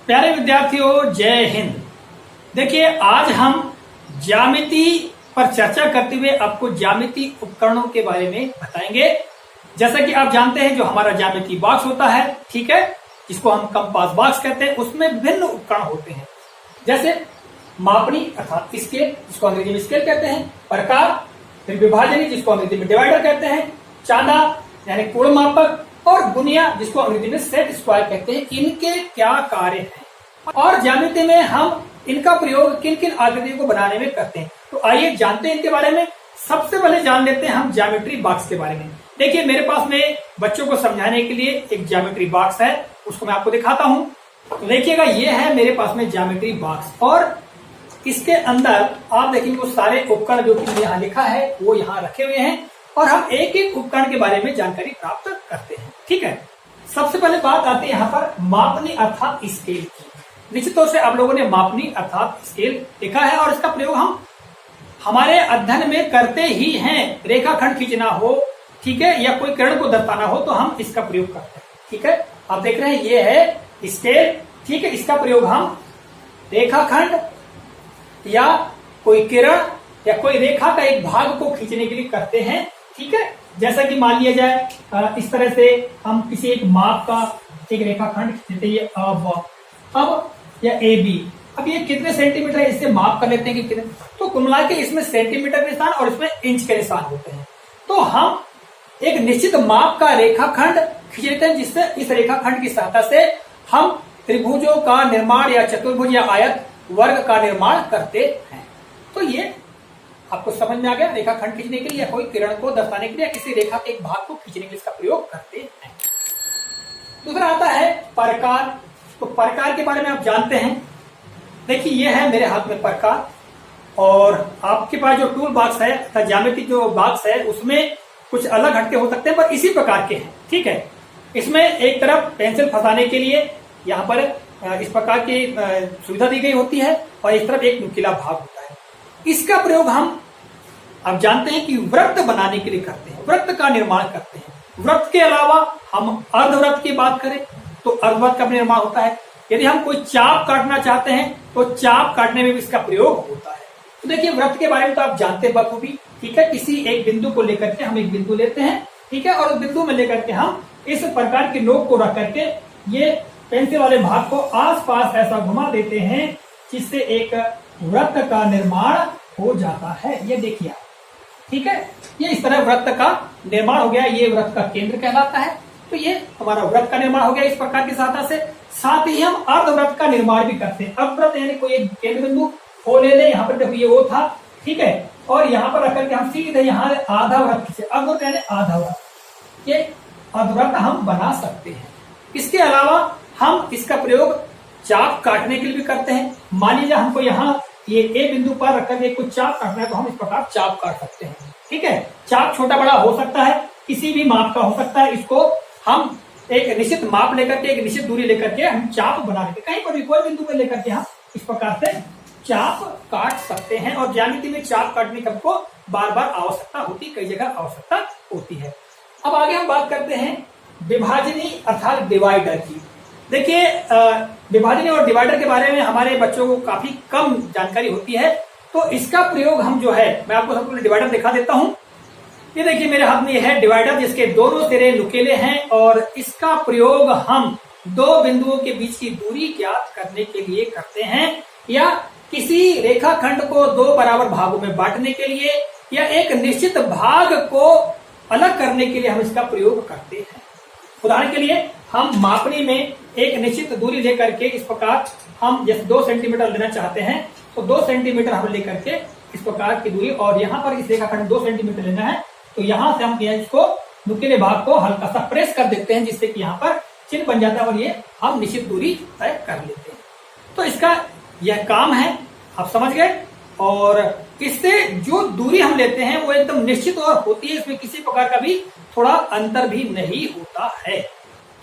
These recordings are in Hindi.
प्यारे विद्यार्थियों, जय हिंद। देखिए, आज हम ज्यामिति पर चर्चा करते हुए आपको ज्यामिति उपकरणों के बारे में बताएंगे। जैसा कि आप जानते हैं, जो हमारा ज्यामिति बॉक्स होता है, ठीक है, जिसको हम कंपास बॉक्स कहते हैं, उसमें विभिन्न उपकरण होते हैं। जैसे मापनी अर्थात स्केल, जिसको अंग्रेजी में स्केल कहते हैं, प्रकार, फिर विभाजनी, जिसको अंग्रेजी में डिवाइडर कहते हैं, चांदा यानी कोण मापक, और गुनिया, जिसको अंग्रेजी में सेट स्क्वायर कहते हैं। इनके क्या कार्य हैं और ज्यामिति में हम इनका प्रयोग किन किन आकृतियों को बनाने में करते हैं, तो आइए जानते हैं इनके बारे में। सबसे पहले जान लेते हैं हम ज्योमेट्री बॉक्स के बारे में। देखिए, मेरे पास में बच्चों को समझाने के लिए एक ज्योमेट्री बॉक्स है, उसको मैं आपको दिखाता हूं। तो देखिएगा, ये है मेरे पास में ज्योमेट्री बॉक्स, और इसके अंदर आप देखेंगे वो सारे उपकरण जो कि यहाँ लिखा है वो यहाँ रखे हुए हैं, और हम एक एक उपकरण के बारे में जानकारी प्राप्त करते हैं। ठीक है, सबसे पहले बात आती है यहाँ पर मापनी अर्थात स्केल की। निश्चित तौर से आप लोगों ने मापनी अर्थात स्केल देखा है, और इसका प्रयोग हम हमारे अध्ययन में करते ही हैं। रेखाखंड खींचना हो, ठीक है, या कोई किरण को दर्शाना हो, तो हम इसका प्रयोग करते हैं। ठीक है, आप देख रहे हैं ये है स्केल। ठीक है, इसका प्रयोग हम रेखाखंड या कोई किरण या कोई रेखा का एक भाग को खींचने के लिए करते हैं। ठीक है, जैसा कि मान लिया जाए इस तरह से हम किसी एक माप का एक रेखाखंड खींचते हैं, अब या ए बी। अब ये कितने सेंटीमीटर है, इससे माप कर लेते हैं कि कितने, तो कुल मिला के इसमें सेंटीमीटर के निशान और इसमें इंच के निशान होते हैं। तो हम एक निश्चित माप का रेखाखंड खींच लेते हैं, जिससे इस रेखाखंड की सहायता से हम त्रिभुजों का निर्माण या चतुर्भुज या आयत वर्ग का निर्माण करते हैं। तो ये आपको समझ में आ गया। रेखाखंड खींचने के लिए या कोई किरण को दर्शाने के लिए, किसी रेखा के एक भाग को खींचने के लिए इसका प्रयोग करते हैं। दूसरा आता है प्रकार। तो प्रकार के बारे में आप जानते हैं। देखिए, ये है मेरे हाथ में प्रकार, और आपके पास जो टूल बॉक्स है अर्थात ज्यामिति जो बॉक्स है उसमें कुछ अलग हटके हो सकते हैं, पर इसी प्रकार के हैं। ठीक है, इसमें एक तरफ पेंसिल फंसाने के लिए यहाँ पर इस प्रकार की सुविधा दी गई होती है, और इस तरफ एक नुकीला भाग होता है। इसका प्रयोग हम आप जानते हैं कि वृत्त बनाने के लिए करते हैं, वृत्त का निर्माण करते हैं। वृत्त के अलावा हम अर्धवृत्त की बात करें तो अर्धवृत्त का निर्माण होता है। यदि हम कोई चाप काटना चाहते हैं तो चाप काटने में भी इसका प्रयोग होता है। तो देखिए, वृत्त के बारे में तो आप जानते हैं बखूबी। ठीक है, किसी एक बिंदु को लेकर के हम एक बिंदु लेते हैं, ठीक है, और उस बिंदु में लेकर के हम इस प्रकार की नोक को रख करके ये पेंसिल वाले भाग को आसपास ऐसा घुमा देते हैं, जिससे एक वृत्त का निर्माण हो जाता है। ये देखिए आप, ठीक है, ये इस तरह वृत्त का निर्माण हो गया। ये वृत्त का केंद्र कहलाता है। तो ये हमारा वृत्त का निर्माण हो गया इस प्रकार की सहायता से। साथ ही हम अर्धवृत्त का निर्माण भी करते हैं। अर्धवृत्त यानी कोई एक केंद्र बिंदु हो ले लें, यहाँ पर देखो ये वो था, ठीक है, और यहाँ पर रख करके हम सीधे यहाँ आधा वृत्त से, अर्धवृत्त यानी आधा वृत्त, ये अर्धवृत्त हम बना सकते हैं। इसके अलावा हम इसका प्रयोग चाप काटने के लिए भी करते हैं। मान लीजिए हमको यहाँ ये ए बिंदु पर रखकर के कुछ चाप काटना है, तो हम इस प्रकार चाप काट सकते हैं। ठीक है, चाप छोटा बड़ा हो सकता है, किसी भी माप का हो सकता है। इसको हम एक निश्चित माप लेकर के, एक निश्चित दूरी लेकर के हम चाप बना देते, कहीं पर भी कोई बिंदु में लेकर के हम इस प्रकार से चाप काट सकते हैं। और ज्यामिति में चाप काटने की हमको बार बार आवश्यकता होती, कई जगह आवश्यकता होती है। अब आगे हम बात करते हैं विभाजनी अर्थात डिवाइडर की। देखिए, विभाजनी और डिवाइडर के बारे में हमारे बच्चों को काफी कम जानकारी होती है। तो इसका प्रयोग हम जो है, मैं आपको सबसे पहले डिवाइडर दिखा देता हूं। ये देखिए, मेरे हाथ में ये है डिवाइडर, जिसके दोनों सिरे नुकीले हैं, और इसका प्रयोग हम दो बिंदुओं के बीच की दूरी ज्ञात करने के लिए करते हैं, या किसी रेखाखंड को दो बराबर भागों में बांटने के लिए, या एक निश्चित भाग को अलग करने के लिए हम इसका प्रयोग करते हैं। उदाहरण के लिए, हम मापनी में एक निश्चित दूरी लेकर के इस प्रकार हम जैसे 2 सेंटीमीटर लेना चाहते हैं, तो 2 सेंटीमीटर हम लेकर के इस प्रकार की दूरी, और यहाँ पर इस रेखाखंड 2 सेंटीमीटर लेना है, तो यहाँ से हम इसको नुकीले भाग को हल्का सा प्रेस कर देते हैं, जिससे कि यहाँ पर चिन्ह बन जाता है, और ये हम निश्चित दूरी तय कर लेते हैं। तो इसका यह काम है, आप समझ गए। और इससे जो दूरी हम लेते हैं वो एकदम निश्चित और होती है, इसमें किसी प्रकार का भी थोड़ा अंतर भी नहीं होता है।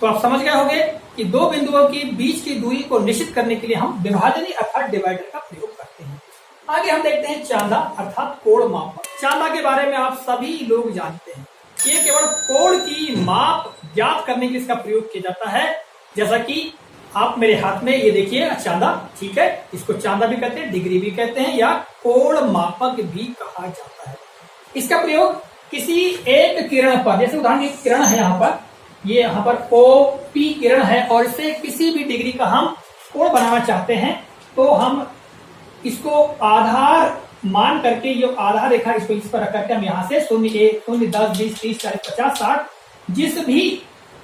तो आप समझ गए होंगे कि दो बिंदुओं के बीच की दूरी को निश्चित करने के लिए हम विभाजनी अर्थात डिवाइडर का प्रयोग करते हैं। आगे हम देखते हैं चांदा अर्थात कोण मापक। चांदा के बारे में आप सभी लोग जानते हैं, ये केवल कोण की माप ज्ञात करने के लिए इसका प्रयोग किया जाता है। जैसा कि आप मेरे हाथ में ये देखिए चांदा, ठीक है, इसको चांदा भी कहते हैं, डिग्री भी कहते हैं, या कोण मापक भी कहा जाता है। इसका प्रयोग किसी एक किरण पर, जैसे उदाहरण एक किरण है यहाँ पर, ये यहाँ पर OP किरण है और इससे किसी भी डिग्री का हम कोण बनाना चाहते हैं तो हम इसको आधार मान करके, जो आधार रेखा इसको इस पर रख करके हम यहाँ से 0, 1, 0, 10, 20, 30, 40, 50, 60 जिस भी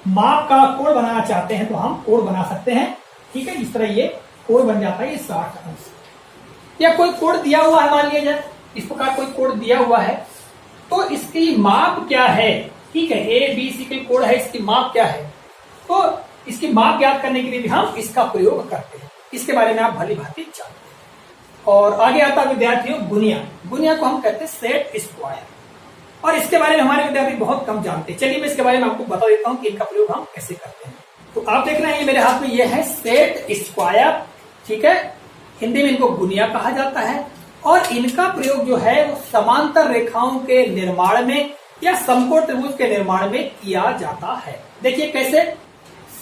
माप का कोण बनाना चाहते हैं तो हम कोण बना सकते हैं। ठीक है, इस तरह ये कोण बन जाता है, ये 60 अंश। या कोई कोण दिया हुआ है, मान लिया जाए इस प्रकार कोई कोण दिया हुआ है तो इसकी माप क्या है, ठीक है, ABC के कोण है, इसकी माप क्या है, तो इसकी माप ज्ञात करने के लिए भी हम इसका प्रयोग करते हैं। इसके बारे में आप भली भांति जानते हैं। और आगे आता है विद्यार्थियों गुनिया। गुनिया को हम कहते हैं सेट स्क्वायर, और इसके बारे में हमारे विद्यार्थी बहुत कम जानते हैं। चलिए मैं इसके बारे में आपको बता देता हूं कि इनका प्रयोग हम कैसे करते हैं। तो आप देख रहे हैं मेरे हाथ में ये है सेट स्क्वायर, ठीक है, हिंदी में इनको गुनिया कहा जाता है। और इनका प्रयोग जो है वो समांतर रेखाओं के निर्माण में या समकोण त्रिभुज के निर्माण में किया जाता है। देखिए कैसे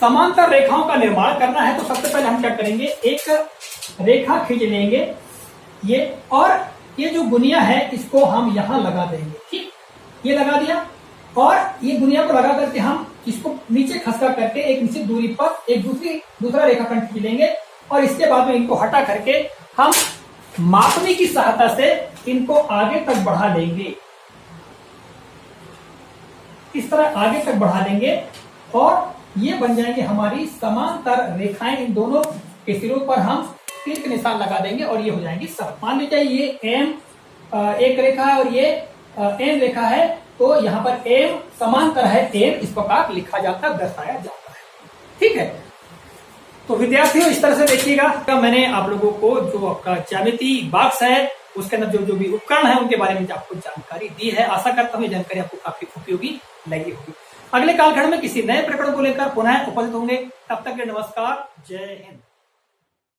समांतर रेखाओं का निर्माण करना है तो सबसे पहले हम क्या करेंगे, एक रेखा खींच लेंगे ये, और ये जो गुनिया है इसको हम यहां लगा देंगे। ठीक, ये लगा दिया, और ये गुनिया को लगा करके हम इसको नीचे खसका करके एक निश्चित दूरी पर एक दूसरा रेखाखंड खींच लेंगे, और इसके बाद में इनको हटा करके हम मापनी की सहायता से इनको आगे तक बढ़ा लेंगे। इस तरह आगे तक बढ़ा लेंगे और ये बन जाएंगे हमारी समांतर रेखाएं। इन दोनों के सिरों पर हम तीर के निशान लगा देंगे और ये हो जाएंगी सब। मान लीजिए ये M एक रेखा है और ये N रेखा है, तो यहाँ पर M समांतर है N, इस प्रकार लिखा जाता है, दर्शाया जाता है। ठीक है, तो विद्यार्थियों इस तरह से देखिएगा, मैंने आप लोगों को जो आपका ज्यामिति बॉक्स है उसके अंदर जो भी उपकरण है उनके बारे में आपको जानकारी दी है। आशा करता हूँ ये जानकारी आपको काफी उपयोगी लगी होगी। अगले कालखंड में किसी नए प्रकरण को लेकर पुनः उपस्थित होंगे, तब तक के नमस्कार, जय हिंद।